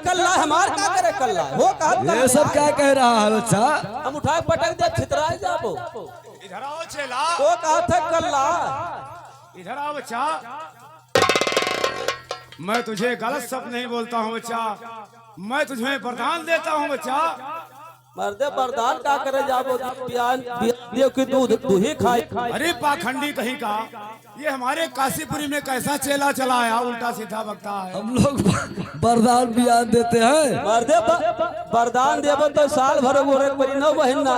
कल्ला हमार का करे कल्ला हो कहा ये सब क्या कह रहा है बच्चा? हम उठाए पटक दे छितरा जाबो। इधर आओ चेला। वो कहा था कल्ला। इधर आओ बच्चा। मैं तुझे गलत शब्द नहीं बोलता हूँ बच्चा, मैं तुझे वरदान देता हूँ बच्चा। मर्दे वरदान का करे जाबो पियान दियो कि दूध दूही खाए। अरे पाखंडी कहीं का, ये हमारे काशीपुरी में कैसा चेला चला आया, उल्टा सीधा बकता है। हम लोग वरदान बयान देते हैं। मर्दे वरदान देबो तो साल भर गोरे परी न बहिना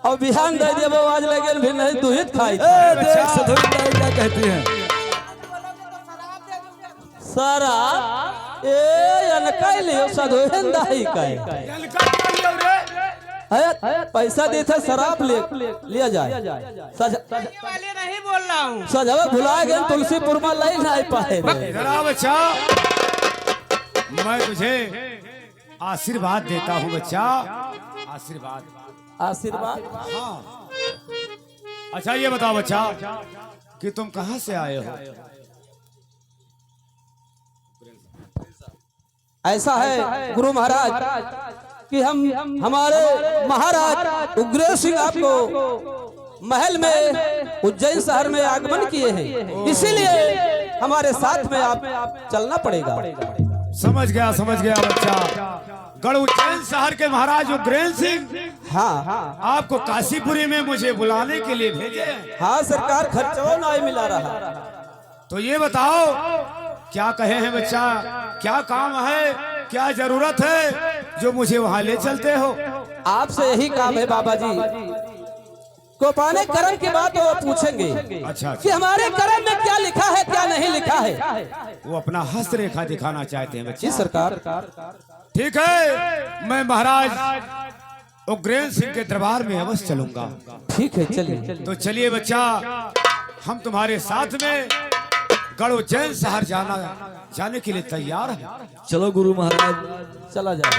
और बिहान दे देबो आज लगे भी नहीं दूहित खाई। देख सधुई क्या कहती हैं? सारा ए अनकाई लियो सधोहन दाई काई है पैसा देते शराब लिया जाए। वाले नहीं बोल रहा हूँ। सजावा भुला गए तुलसीपुर में लाई नहीं पाए। जरा बच्चा, मैं तुझे आशीर्वाद देता हूँ बच्चा, आशीर्वाद। आशीर्वाद। हाँ। अच्छा ये बताओ बच्चा कि तुम कहाँ से आए हो? ऐसा है गुरु महाराज कि हम हमारे महाराज उग्र सिंह आपको महल में उज्जैन शहर में आगमन किए हैं, इसीलिए हमारे साथ में आप चलना पड़ेगा। समझ गया बच्चा। गढ़ उज्जैन शहर के महाराज उग्रसेन सिंह हाँ आपको काशीपुरी में मुझे बुलाने के लिए भेजे। हाँ सरकार खर्चो नहीं मिला रहा। तो ये बताओ क्या कहे हैं बच्चा, क्या काम है, क्या जरूरत है जो मुझे वहाँ ले चलते हो? आपसे यही काम है बाबा जी को पाने कर्म की बात वो पूछेंगे। अच्छा कि हमारे कर्म में क्या लिखा है क्या नहीं लिखा है। वो अपना हस्तरेखा दिखाना चाहते हैं बच्चे। जी सरकार। ठीक है, मैं महाराज उग्रसेन सिंह के दरबार में अवश्य चलूंगा। ठीक है चलिए। तो चलिए बच्चा, हम तुम्हारे साथ में गढ़ उज्जैन शहर जाने के लिए तैयार है। चलो गुरु महाराज चला जाए।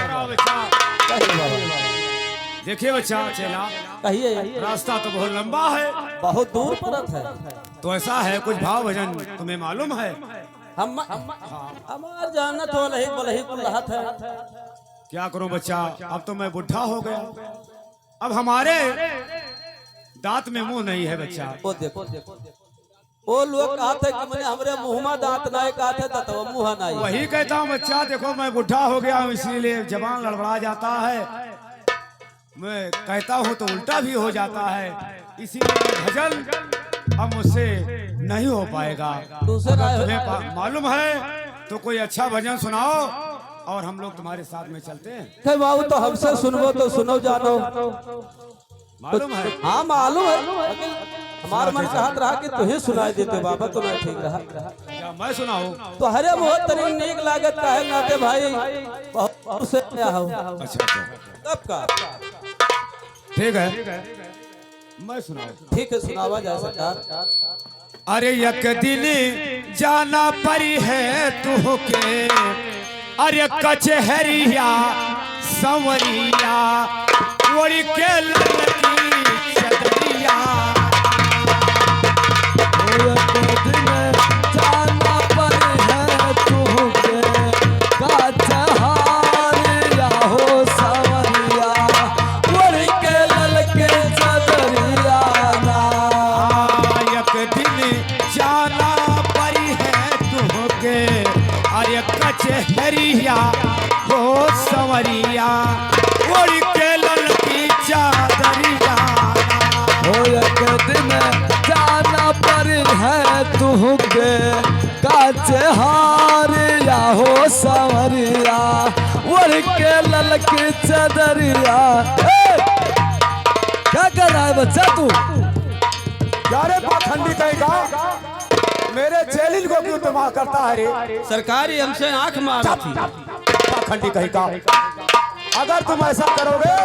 देखिए बच्चा चेला, कहिए। रास्ता तो बहुत लंबा है, बहुत दूर पड़त है। तो ऐसा है कुछ भाव भजन तुम्हें मालूम है? हमार जानना तो नहीं बुलाहत है। क्या करूं बच्चा, अब तो मैं बुढ़ा हो गया, अब हमारे दांत में मुंह नहीं है बच्चा। वो देखो वो लोग कहते कि मैंने हमरे मुंह में दांत नहीं कहते तो मुंह नहीं। वही कहता हूँ बच्चा, देखो मैं बुढ़ा हो गया हूँ इसीलिए जबान लड़बड़ा जाता है, मैं कहता हूँ तो उल्टा भी हो जाता है, इसीलिए भजन अब मुझसे नहीं हो पाएगा। तुम्हें मालूम है तो कोई अच्छा भजन सुनाओ और हम लोग तुम्हारे साथ में चलते हैं। बाबू तो हमसे सुनबो तो सुनो जानो। मालूम है? हाँ मालूम है। हमारा मन चाहत रहा कि तुझे सुनाई देते बाबा, तो नहीं ठीक रहा। क्या मैं सुनाऊं? तो हरे बहुत तरीन नीक लागत का है नाते भाई बहुत से आया हो। अच्छा तब का ठीक है, मैं सुनाऊं। ठीक है सुनावा जाए सरकार। अरे एक दिन जाना परी है तू के, अरे कचहरिया संवरिया ओढ़ के ललकी चदरिया। जाना पर है तुझे कचहरिया हो संवरिया ओढ़ के ललके चदरिया। एक दिन जाना परी है तुझे, अरे कचहरिया हो संवरिया ओढ़ के ललकी चादरिया। हो एक दिन जाना पर है तुझे कचहरिया हो संवरिया ओढ़ के ललकी चदरिया। क्या कर रहा है बच्चा तू? यारे पाखंडी कहेगा, मेरे चेलिन को क्यों तबाह करता है रे? सरकारी हमसे आंख मारा थी। पाखंडी कहेगा, अगर तुम ऐसा करोगे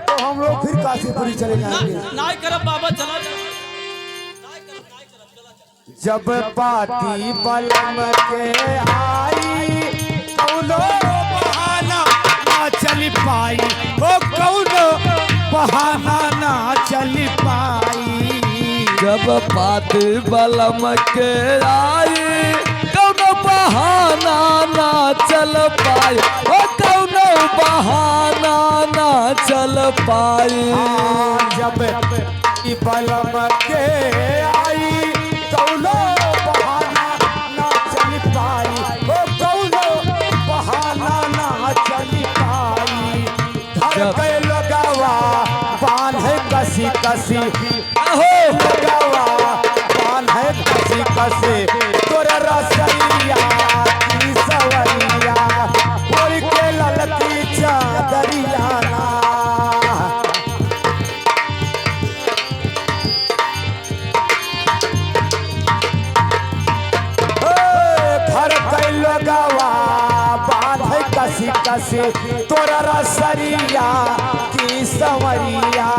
तो हम लोग फिर काशीपुरी चले जाएंगे। नहीं करब बाबा, चला जब पाती बलम के आई कौनो बहाना ना चल पाई, ओ कौनो बहाना ना चल पाई। जब बात बलम के आई कौनो बहाना ना चल पाई, ओ पाई। जब ई बलम के आई कौनो बहाना ना चल पाई, ओ कौनो बहाना ना चल पाई। घर के लगावा बांधे कसी कसी, हो लगावा बांधे कसी कसी, तोरा रसैया की सवैया ओढ़ के ललकी चादरिया ना। घर के लगावा बांधे कसी कसी, तोरा रसरिया की सवरिया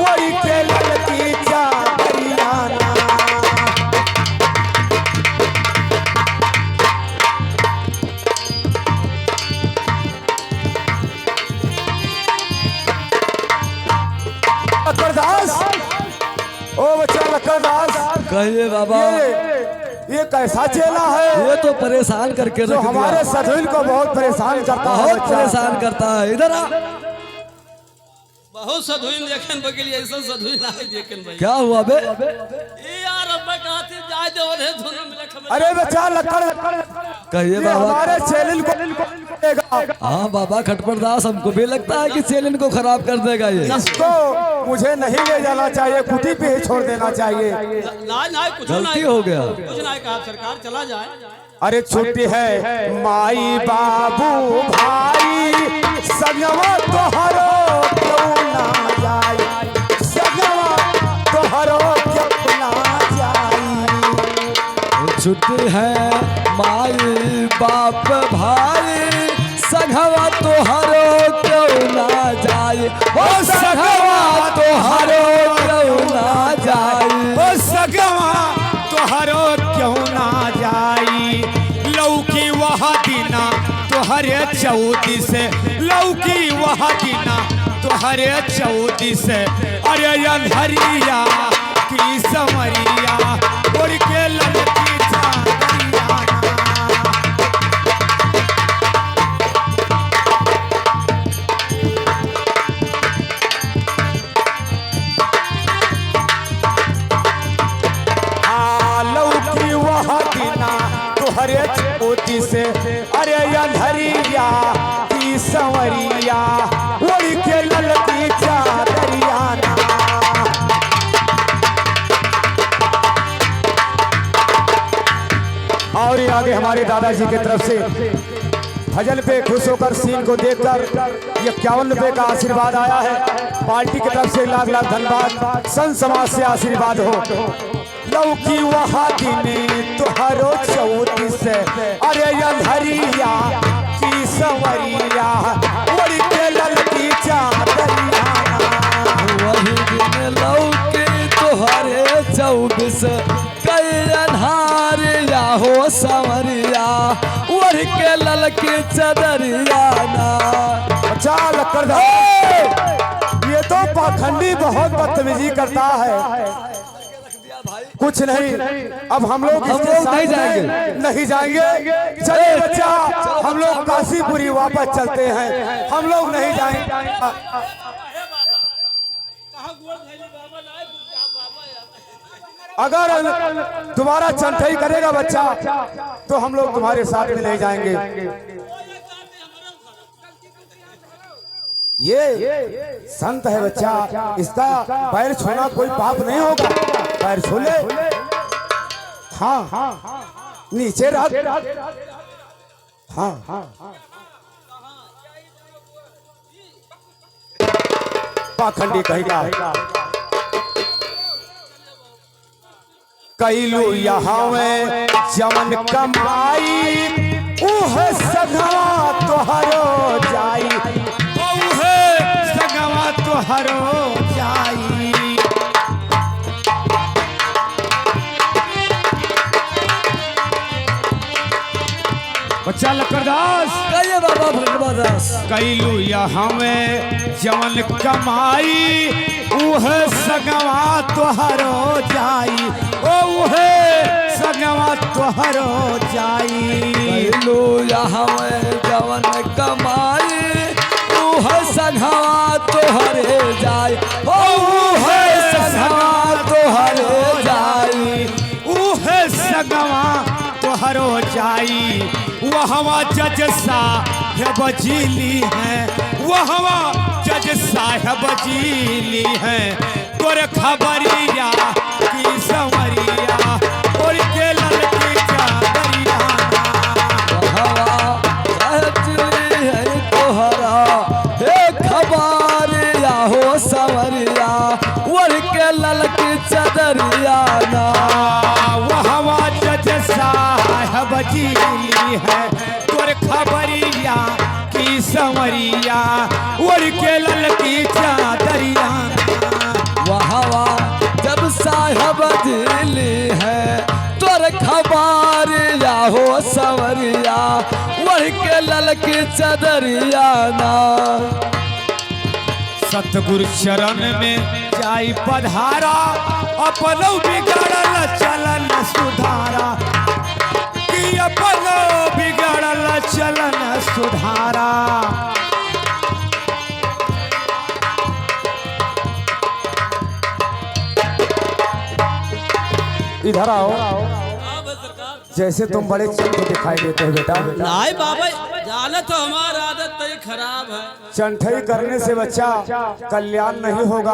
ओढ़ के ललकी चादरिया ना। लक्कड़दास, ओ बच्चा लक्कड़दास, कहिए बाबा। ये कैसा चेला है ये तो परेशान करके जो रख दिया, हमारे सधुल को बहुत परेशान करता है। बहुत बच्चा। परेशान करता है। इधर आ। बहुत सधुइन देखें बगिल, ऐसा सधुइन नहीं देखें भाई। क्या हुआ बे? ए यार अब कहते जाए दे और दोनों मिले खबर। अरे बच्चा लक्कड़, कहिए ये बाबा। हमारे चैनल को देगा। हाँ बाबा खटपट दास, हमको भी लगता है कि चैलेंज को खराब कर देगा ये। इसको मुझे नहीं ले जाना चाहिए, कुटी पे ही छोड़ देना चाहिए। ना ना कुछ गलती नहीं हो गया। कुछ नहीं कहा, सरकार चला जाए। अरे छुट्टी है माई बाबू भाई सगवा तोहरो क्यों ना जाई, सगवा तोहरो क्यों ना जाई। छुट्टी है माई बाप भाई सघवा तोहरो क्यों ना जाए, ओ सघवा तोहरो क्यों ना जाए। ओ सगवा तोहरो क्यों ना जाई। लौकी वह दिना तोहरे चौदी से, लौकी वह दिना तोहरे चौदी से। अरे अंधरिया की समरिया उड़ के ललकी चादरिया ना। लौकी वह दिना तोहरे चौदी से। अरे अंधरिया की संवरिया उड़ के ललकी चादरिया ना। और ये आगे हमारे दादाजी की तरफ से भजन पे खुश होकर सीन को देखकर ये 51 रुपए का आशीर्वाद आया है। पार्टी की तरफ से लाख लाख धन्यवाद। संत समाज से आशीर्वाद हो। लौकी वहा दिने तोहरो चौती से। अरे अंधरिया की संवरिया उड़ के ललकी चादरिया ना। वही दिन लौके तोहरे 24 कई अन्हारिया हो संवरिया उड़ के ललकी चदरिया ना। अच्छा लक्कड़दास, ये तो पाखंडी बहुत बदतमीजी करता है। कुछ नहीं, अब हम लोग इसके साथ नहीं जाएंगे। नहीं जाएंगे। चलिए बच्चा, हम लोग काशीपुरी वापस चलते हैं। हम लोग नहीं जाएंगे। कहाँ गोड़ धैले बाबा ना बाबा यार। अगर तुम्हारा चंठई करेगा बच्चा तो हम लोग तुम्हारे साथ में नहीं जाएंगे। ये संत है बच्चा, इसका पैर छूना कोई पाप नहीं होगा। पैर छू ले। हाँ नीचे रख। हाँ पाखंडी कहेगा। कैलू यहाँ में जमन कमाई उह सगवा तोहरो जाई, उह सगवा तोहरो जाई। बच्चा लक्कड़दास, कहिए बाबा भगवादास। कैलू यहाँ में जमन कमाई उह सगवा तोहरो जाई, ओ उह सगवा तोहरो जाई। कैलू यहाँ में जवन कमाई उह सघवा तोहरे जाई ओ है संगवा तोहरे जाई उहे सगवा तोहरो जाई वहवा जज साहब जीली है वहवा जज साहब जीली है तोर खबरिया की संवरिया और के ललकी चादरिया हवा चली है तोहरा हे खबारिया हो सवरिया वर के ललकी चदरिया ना वहवा जज साहब जीली है तोर खबरिया की संवरिया और के ललकी चादरिया वहवा जब साहब दिली है तोर खबारिया हो सवरिया वर के ललकी चदरिया ना सतगुरु चरण में जाई पधारा अपनो बिगड़ल चलन सुधारा कि अपनो बिगड़ल चलन सुधारा इधर आओ जैसे तुम बड़े चंठ दिखाई देते हो बेटा नहीं बाबा जाना तो हमारा आदत तो खराब है। चंठई करने से बच्चा कल्याण नहीं होगा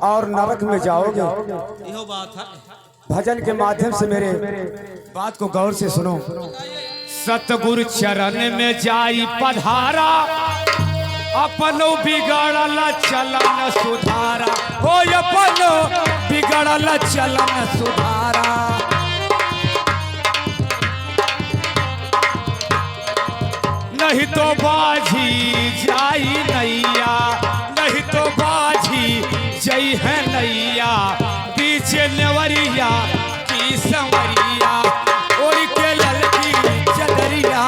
और नरक में जाओगे। यही बात है। भजन के माध्यम से मेरे बात को गौर से सुनो। सतगुरु चरण में जाई पधारा अपनो बिगड़ल चलन सुधारा हो अपनो बिगड़ल चलन सुधारा नहीं तो बाजी जाई नैया नहीं तो बाजी जई है नैया पीछे नेवरिया की संवरिया और के ललकी चदरिया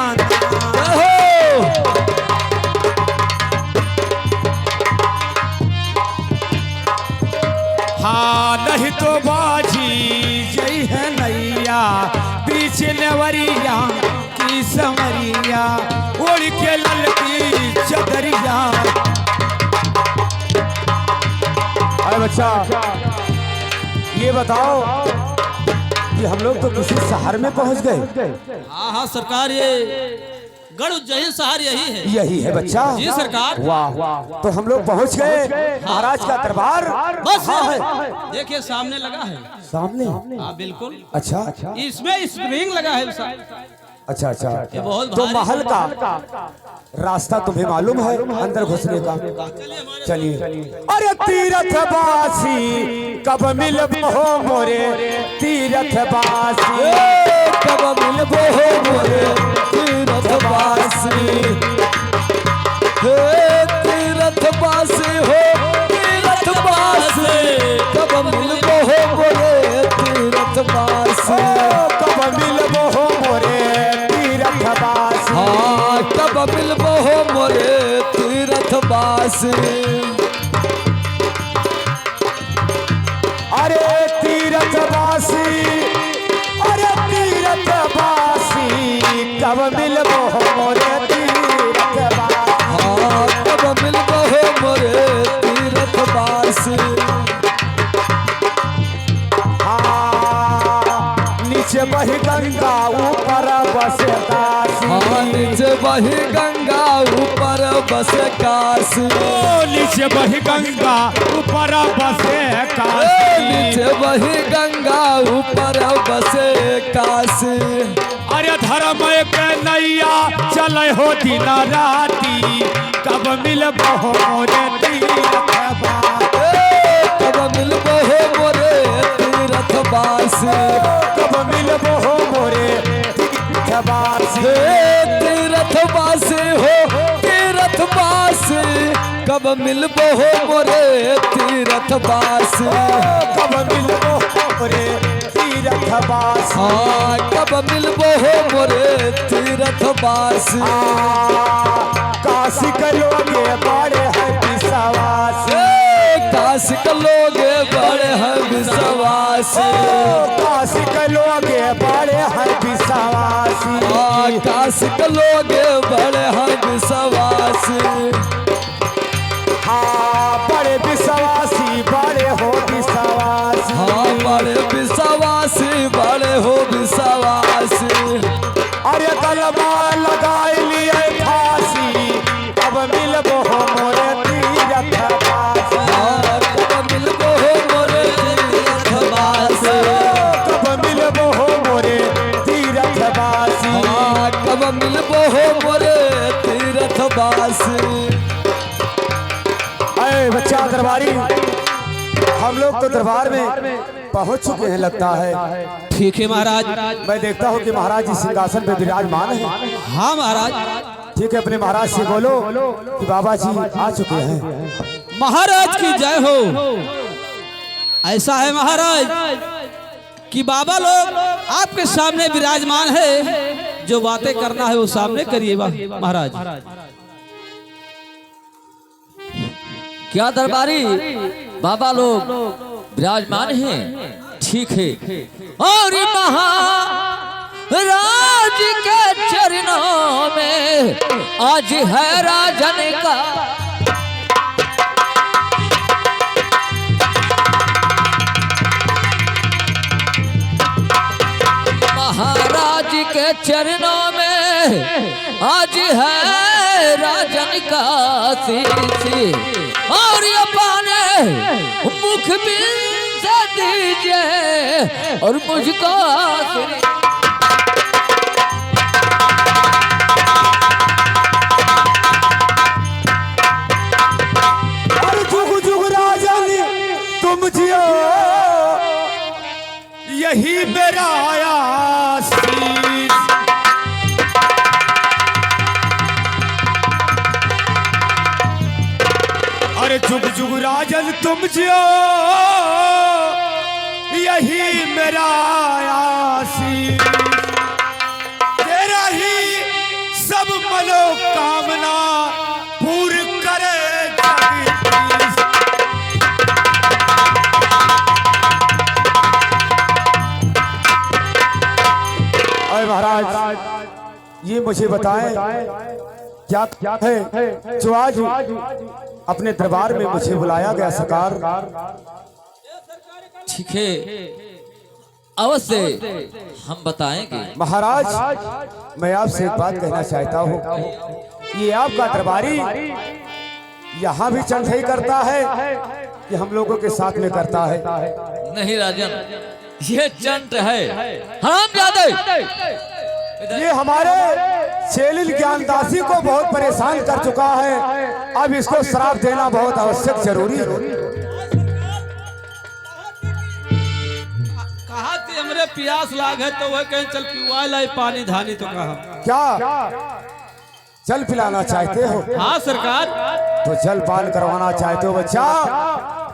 हाँ नहीं तो बाजी जई है नैया पीछे नेवरिया की संवरिया उड़ के ललकी चदरिया। अरे बच्चा ये बताओ कि हम लोग तो किसी शहर में पहुंच गए। हाँ हाँ सरकार, ये गढ़ उज्जैन शहर यही है। यही है बच्चा? जी सरकार। वाह वाह, तो हम लोग पहुंच गए। महाराज का दरबार बस है। देखिए सामने लगा है। सामने? हाँ बिल्कुल। अच्छा, इसमें स्प्रिंग लगा है साहब। अच्छा अच्छा, ये बहुत तो भारी महल का रास्ता तुम्हें मालूम है अंदर घुसने का? चलिए। अरे तीरथ बासी कब मिलबो हो मोरे तीरथ बासी कब मिलबो हो मोरे तीरथ बासी हे तीरथ बासी हो तीरथ बासी कब मिलबो हो मोरे तीरथ बासी कब मिलबो हो मोरे तीरथ बासी हाँ कब मिलबो हो मोरे तीरथ बासी अरे तीरथ बासी अरे तीरथ बासी कब मिलबो हो मोरे तीरथ बासी हाँ कब मिलबो हो मोरे तीरथ बासी नीचे बही गंगा ऊपर बसे काशी हाँ नीचे बही गंगा ऊपर बसे काशी नीचे बही गंगा ऊपर बसे काशी नीचे बही गंगा ऊपर बसे काशी अरे धर्म के नैया चले हो दिन राती कब मिलबो हो मोरे तीरथ बासी कब मिलबो हो मोरे तीरथ बासी कब मिलबो हो मोरे तीरथ बासी तीरथ बासी हो तीरथ बासी कब मिलबो हो मोरे तीरथ बासी कब मिलबो हो मोरे तीरथ बासी हाँ कब मिलबो हो मोरे तीरथ बासी काशी के लोगे बड़े हैं विश्वास काशी के लोगे बड़े हैं विश्वास काशी के लोगे बड़े हैं विश्वास काशी के लोगे बड़े हैं विश्वास हाँ सुखवास। अरे बच्चा दरबारी, हम लोग तो दरबार में पहुंच चुके हैं लगता है। ठीक है महाराज। मैं देखता हूँ कि महाराज जी सिंहासन पे विराजमान है। हाँ महाराज। ठीक है, अपने महाराज से बोलो कि बाबा जी आ चुके हैं। महाराज की जय हो। ऐसा है महाराज कि बाबा लोग आपके सामने विराजमान है, जो बातें करना है वो सामने करिए महाराज। क्या दरबारी बाबा लोग विराजमान हैं? ठीक है। और महाराज के चरणों में आज है राजन का महाराज के चरणों में आज है राजन का शीश। और ये पाने मुख बिन से दीजिए और मुझको जुग जुग राजन तुम जियो, यही मेरा आशीष। अरे जुग जुग राजन तुम जियो, यही मेरा आशीष। तेरा ही सब मनोकामना पूर्ण करे जगदीश। अरे महाराज, ये मुझे बताएं क्या क्या है जो आज अपने दरबार में मुझे बुलाया गया सरकार? ठीक है, अवश्य हम बताएंगे। महाराज, मैं आपसे एक बात कहना चाहता हूँ। ये आपका दरबारी यहाँ भी चंद करता है कि हम लोगों के साथ में करता है? नहीं राजन, ये चंट है, हरामजादे। ये हमारे चेलिल ज्ञानदासी को बहुत परेशान कर चुका है। अब इसको श्राप देना बहुत आवश्यक जरूरी है। कहा कि हमरे प्यास लाग है तो वह कहीं चल पिवा लाई पानी धानी, तो कहा क्या जल पिलाना चाहते हो? हाँ सरकार। तो जल पान करवाना चाहते हो बच्चा,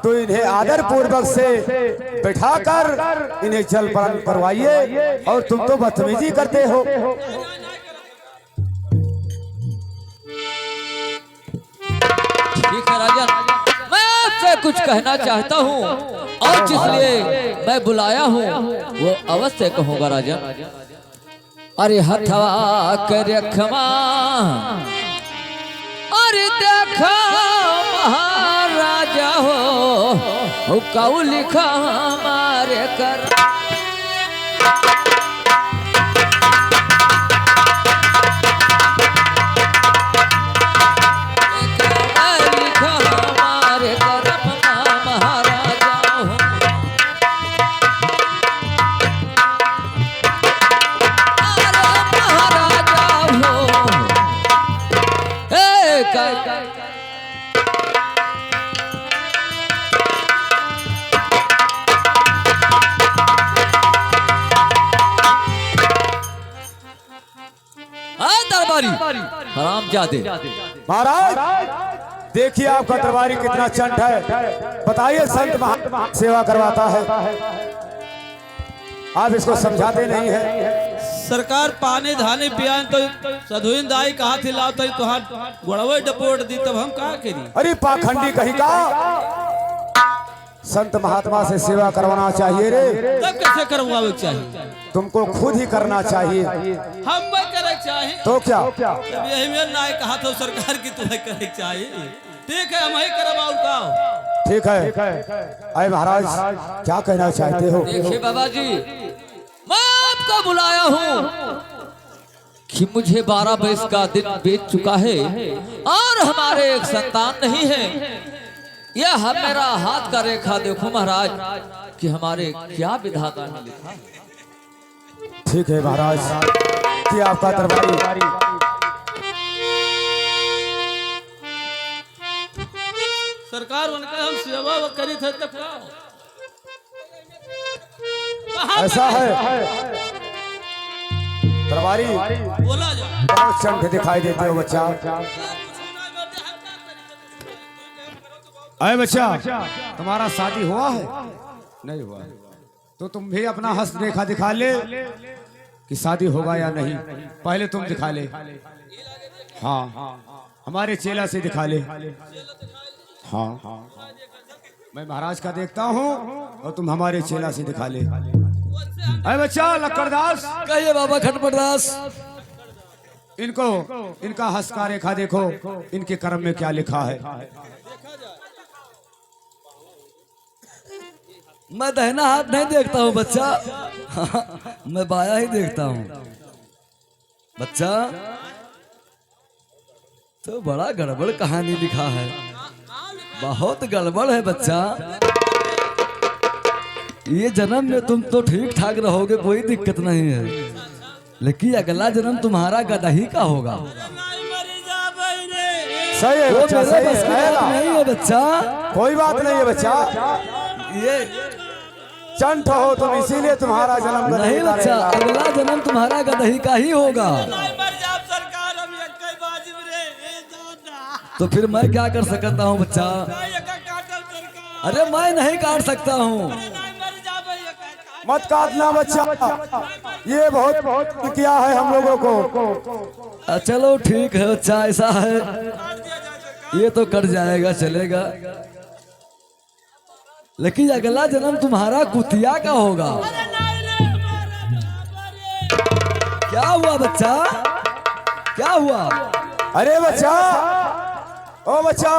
तो इन्हें आदर पूर्वक से बिठाकर इन्हें जल पान करवाइए। और तुम तो बदतमीजी करते हो। ठीक है राजन, मैं आपसे कुछ कहना चाहता हूँ और जिसलिए मैं बुलाया हूँ वो अवश्य कहूँगा राजन। अरे हथवा कर रखवा, अरे देखा महाराजा हो कऊ लिखा हमारे कर। हरामजादे। महाराज देखिए, आपका दरबारी कितना चंट है। बताइए, संत महा सेवा करवाता है, आप इसको समझाते नहीं है। सरकार पानी धानी पियान तो सधुइन दाई कहा थी लाओ तो तुहार गुड़वे डपोट दी, तब हम कहा करी? अरे पाखंडी कहीं का, संत महात्मा से सेवा करवाना चाहिए रे। तब कैसे करवावे चाहिए? तुमको खुद ही करना चाहिए। हम करे चाहिए तो क्या? तब यही मेरा नाय कहा था सरकार की तुम्हें करे चाहिए। ठीक है, हम ही करवाओ का। ठीक है। अरे महाराज, क्या कहना चाहते हो? देखिए बाबा जी, मैं आपको बुलाया हूँ कि मुझे 12 वर्ष का दिन बीत चुका है और हमारे एक संतान नहीं है। यह मेरा हाथ का रेखा देखो महाराज कि हमारे क्या विधाता ने लिखा। ठीक है महाराज, कि आपका दरबारी सरकार उनका हम सेवा वो करी थे तब का ऐसा है दरबारी, बोला जा बहुत चंठ दिखाई देते हो बच्चा। अरे बच्चा, तुम्हारा शादी हुआ है? नहीं हुआ है। तो तुम भी अपना हस्त रेखा दिखा ले कि शादी होगा या नहीं। पहले तुम दिखा ले। हाँ, हमारे चेला से दिखा ले। हाँ, मैं महाराज का देखता हूँ और तुम हमारे चेला से दिखा ले। अरे बच्चा लक्कड़दास, कहिए बाबा खटपटदास। इनको इनका हस्त का रेखा देखो, इनके कर्म में क्या लिखा है। मैं दाहिना हाथ नहीं देखता हूँ बच्चा, मैं बाया ही देखता हूँ बच्चा। तो बड़ा गड़बड़ कहानी लिखा है, बहुत गड़बड़ है बच्चा। ये जन्म में तुम तो ठीक ठाक रहोगे, कोई दिक्कत नहीं है, लेकिन अगला जन्म तुम्हारा गदही का होगा। सही है वो बच्चा, मेरे सही बस की बात है। नहीं है बच्चा। कोई बात नहीं है बच्चा, ये चंठ हो तुम, इसीलिए तुम्हारा जन्म गदही नहीं का बच्चा, रहेगा। अगला जन्म तुम्हारा गदही का ही होगा। तो फिर मैं क्या कर सकता हूँ बच्चा? अरे मैं नहीं काट सकता हूँ। मत काटना बच्चा, ये बहुत किया है हम लोगों को। चलो ठीक है बच्चा, ऐसा है ये तो कट जाएगा, चलेगा, लेकिन अगला जन्म तुम्हारा कुतिया का होगा। क्या हुआ बच्चा, क्या हुआ? अरे बच्चा, ओ बच्चा,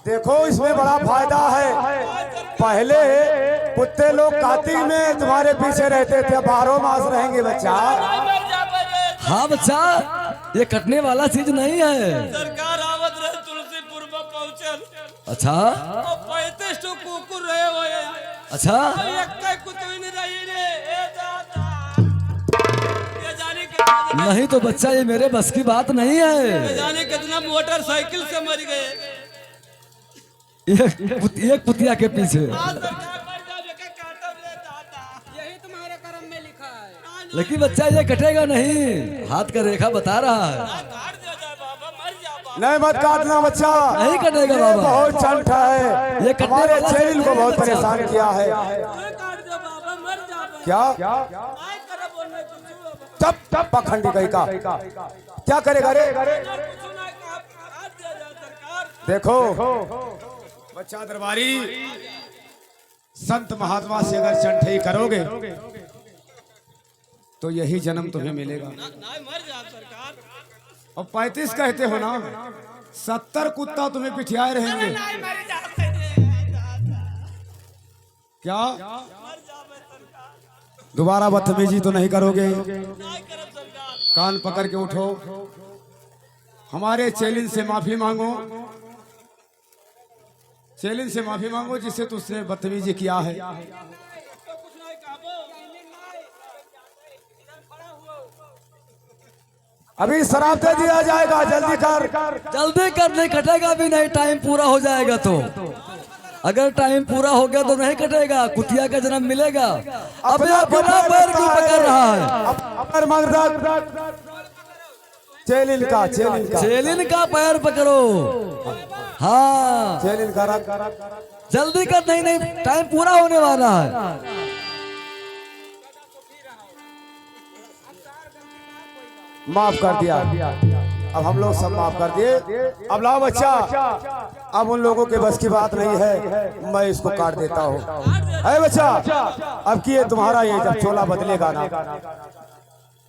देखो इसमें बड़ा फायदा है। पहले कुत्ते लोग कार्तिक में तुम्हारे पीछे रहते थे, 12 मास रहेंगे बच्चा। हाँ बच्चा, ये कटने वाला चीज नहीं है। सरकार आवत रहे तुलसीपुर में पहुंचल। अच्छा 35 तो कुकुर रहे हुए। अच्छा, एक कुत्ते नहीं रही रे। ए दादा, ये जाने के नहीं तो बच्चा ये मेरे बस की बात नहीं है। जाने कितना मोटरसाइकिल से मर गए। एक कुतिया के पीछे, यही तुम्हारे कर्म में लिखा है। लेकिन बच्चा ये कटेगा नहीं, हाथ का रेखा बता रहा है। नहीं मत काटना बच्चा, नहीं कटेगा ये बाबा। बहुत चंठ है, ये कटने हमारे वाला चेलिन को बहुत नहीं है परेशान किया है। क्या तब पखंडी कहीं का क्या करेगा रे? देखो बच्चा दरबारी, संत महात्मा से अगर चंठई करोगे तो यही जन्म तुम्हें मिलेगा। और 35 कहते हो ना, 70 कुत्ता तुम्हें पिठियाए रहेंगे। क्या दोबारा बदतमीजी तो नहीं करोगे? कान पकड़ के उठो, हमारे चेलिन से माफी मांगो, चेलिन से माफी मांगो जिससे तुझसे बदतमीजी किया है। अभी शराब दे दिया जाएगा, जल्दी कर। जल्दी कर, नहीं कटेगा भी नहीं, टाइम पूरा हो जाएगा। तो अगर टाइम पूरा हो गया तो नहीं कटेगा, कुतिया का जन्म मिलेगा। अबे अपना पैर क्यों पकड़ रहा है? अपर मर्द चेलिन का चेलिन का पैर पकड़ो। हाँ चेलिन का जल्दी कर, नहीं नहीं टाइम पूरा होने वाला है। माफ कर दिया, अब हम लोग सब माफ कर दिए। अब लाओ बच्चा, अब उन लोगों के बस की बात नहीं है, मैं इसको काट देता हूँ। अरे बच्चा, अब की ये तुम्हारा, ये जब चोला बदलेगा ना,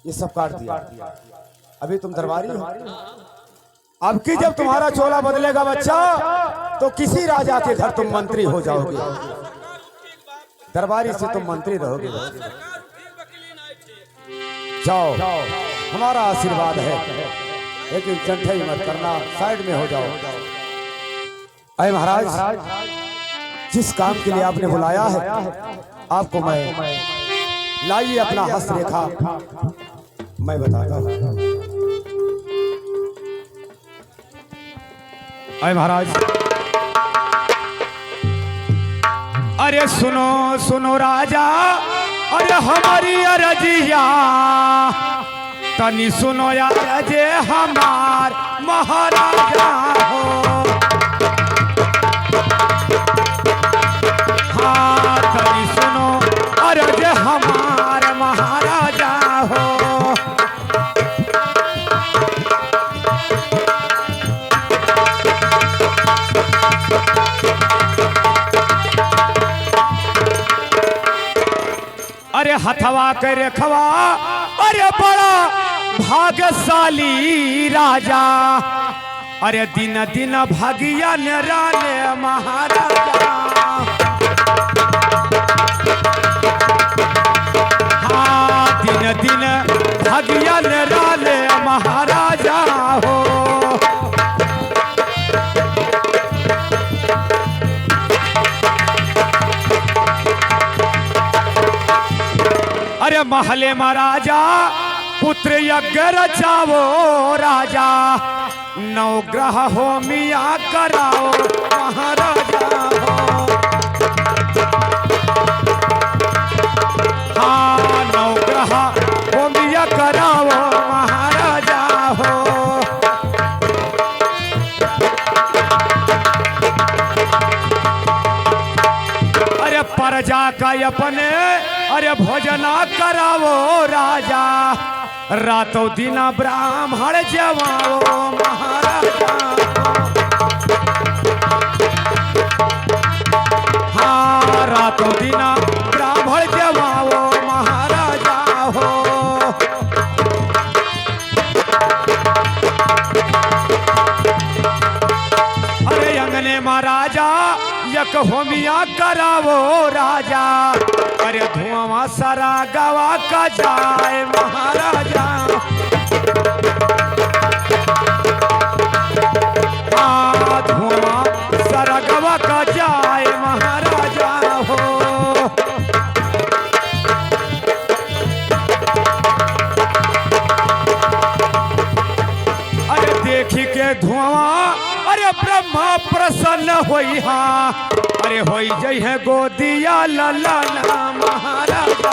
ये सब काट दिया। अभी तुम दरबारी हो, अब की जब तुम्हारा चोला बदलेगा बच्चा, तो किसी राजा के घर तुम मंत्री हो जाओगे। दरबारी से तुम मंत्री रहोगे। जाओ, हमारा आशीर्वाद है, लेकिन चंठई मत करना, साइड में हो जाओ। अरे महाराज, जिस काम के लिए आपने बुलाया है, आपको मैं लाइए अपना हस्त रेखा, मैं बताता हूँ। अरे महाराज, अरे सुनो सुनो राजा, अरे हमारी अरजिया तनी सुनो यार जे हमार महाराजा हो। हाँ तनी सुनो अरे जे हमार महाराजा हो। अरे हथवा के रेखवा अरे बड़ा भाग्यशाली राजा, अरे दिन दिन भागिया निराले महाराजा। हाँ दिन दिन भागिया निराले महाराजा हो। अरे महले महाराजा पुत्र यज्ञ रचावो राजा, नवग्रह होमिया कराओ महाराजा हो। हाँ नवग्रह होमिया कराओ महाराजा हो। अरे प्रजा का अपने अरे भोजना करावो राजा, रातों दिना ब्राह्मण जवाओ महाराजा। हाँ रातों दिना ब्राह्मण जवाओ महाराजा हो। अरे अंगने महाराजा यक होमिया करावो राजा, अरे धुआं सारा गवा का जाए महाराजा। हाँ धुआं सारा गवा का जाए महाराजा हो। अरे देखी के धुआं अरे ब्रह्मा प्रसन्न होई। हाँ अरे होई जय है गोदिया ललना महाराजा।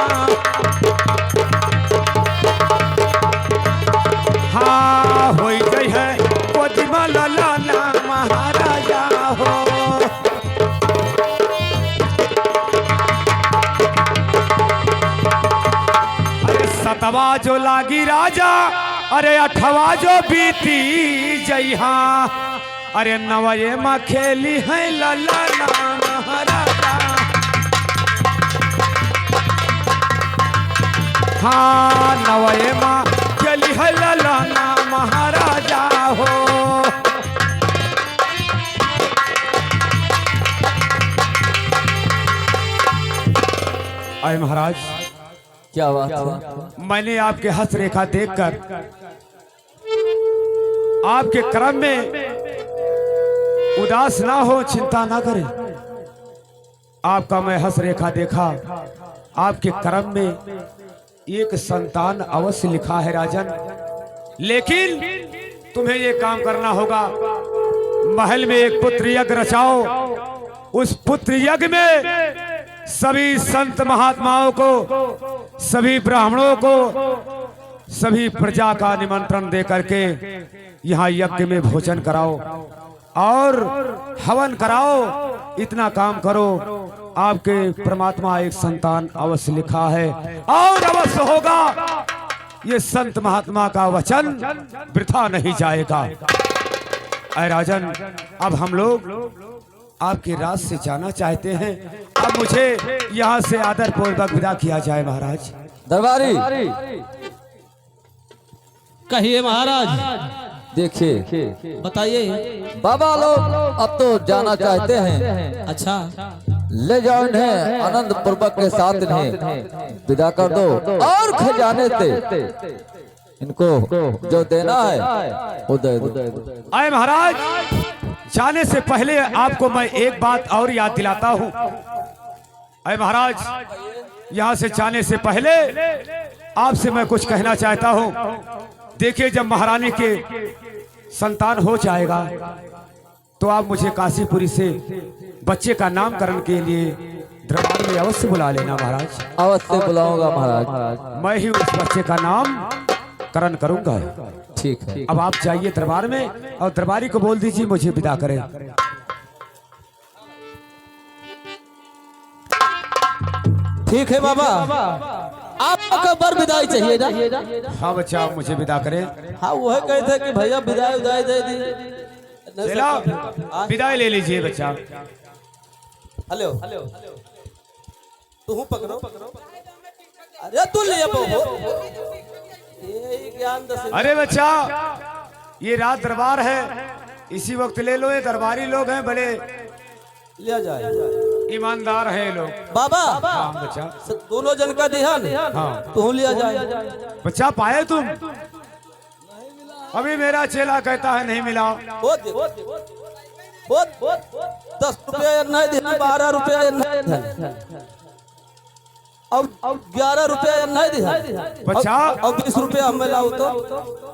हाँ होई जय है गोदिया ललना महाराजा हो। अरे सतवा जो लागी राजा, अरे अठवा जो बीती जय। हाँ अरे नवये माँ खेली है ललना महाराजा। हाँ नवये माँ खेली है ललना महाराजा हो। आए महाराज क्या बात है? मैंने आपके हस्त रेखा देखकर आपके क्रम में उदास ना हो, चिंता ना करें। आपका मैं हस्त रेखा देखा, आपके क्रम में एक संतान अवश्य लिखा है राजन। लेकिन तुम्हें ये काम करना होगा, महल में एक पुत्र यज्ञ रचाओ। उस पुत्र यज्ञ में सभी संत महात्माओं को, सभी ब्राह्मणों को, सभी प्रजा का निमंत्रण दे करके यहाँ यज्ञ में भोजन कराओ और हवन कराओ। इतना काम करो, आपके परमात्मा एक संतान अवश्य लिखा है और अवश्य होगा। ये संत महात्मा का वचन वृथा नहीं जाएगा। अरे राजन, अब हम लोग आपके राज से जाना चाहते हैं। अब मुझे यहाँ से आदर पूर्वक विदा किया जाए महाराज। दरबारी कहिए महाराज। देखिए बताइए। बाबा लोग अब तो जाना चाहते हैं। अच्छा ले जाओ इन्हें, आनंद पूर्वक के साथ इन्हें विदा कर दो और खजाने से इनको जो देना है वो दे दो। आए महाराज, जाने से पहले आपको मैं एक बात और याद दिलाता हूँ। आए महाराज, यहाँ से जाने से पहले आपसे मैं कुछ कहना चाहता हूँ। देखिए, जब महारानी के संतान हो जाएगा तो आप मुझे काशीपुरी से बच्चे का नामकरण के लिए दरबार में अवश्य बुला लेना महाराज। अवश्य बुलाऊंगा महाराज। मैं ही उस बच्चे का नाम करण करूंगा। ठीक है। अब आप जाइए दरबार में और दरबारी को बोल दीजिए मुझे विदा करें। ठीक है बाबा, आपका बर विदाई चाहिए ना? हाँ बच्चा, आप मुझे विदा करें। हाँ वह कहते हैं कि भैया विदाई उदाई दे दी। चला विदाई ले लीजिए बच्चा। हेलो तू पकड़ो। अरे तू ले ये ज्ञान दस। अरे बच्चा, ये रात दरबार है, इसी वक्त ले लो। ये दरबारी लोग हैं, बड़े लिया जाए, ईमानदार है ये लोग। बाबा हाँ बच्चा, दोनों जन का ध्यान हाँ तू लिया जाए। बच्चा पाए तुम? अभी मेरा चेला कहता है नहीं मिला। बहुत 10 रुपया नहीं दिया, 12 रुपया नहीं दिया, अब 11 रुपया नहीं दिया बच्चा। अब 20 रुपया हमें लाओ तो।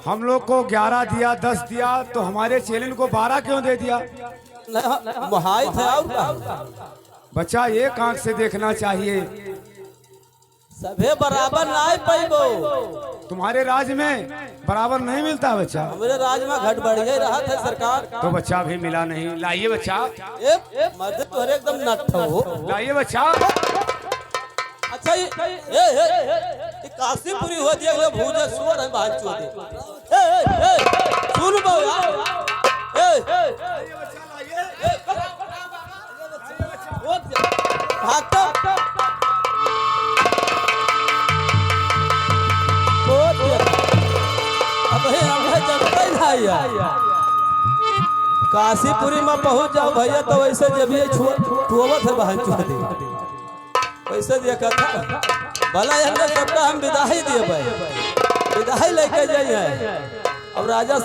हम लोग को 11 दिया, 10 दिया, तो हमारे चेलन को 12 क्यों दे दिया? मुहाई थे बच्चा एक आंख से देखना चाहिए। सभे बराबर नहीं पैबो। तुम्हारे राज में बराबर नहीं मिलता बच्चा। हमारे राज में घट बढ़ गई रहा था सरकार, तो बच्चा भी मिला नहीं। लाइए बच्चा, मर्द तो एकदम नट हो। लाइए बच्चा। अच्छा ये काशीपुरी हो दिया, अगले भूजे सुअर है बाहर चोदे। सुन बो काशीपुरी में पहुंच जाओ भैया, तो वैसे जब ये छुआवत है बहन चोदी वैसे देखा था भला सबका हम विदाई दिए भाई, विदाई लेके जाइए। अब राजा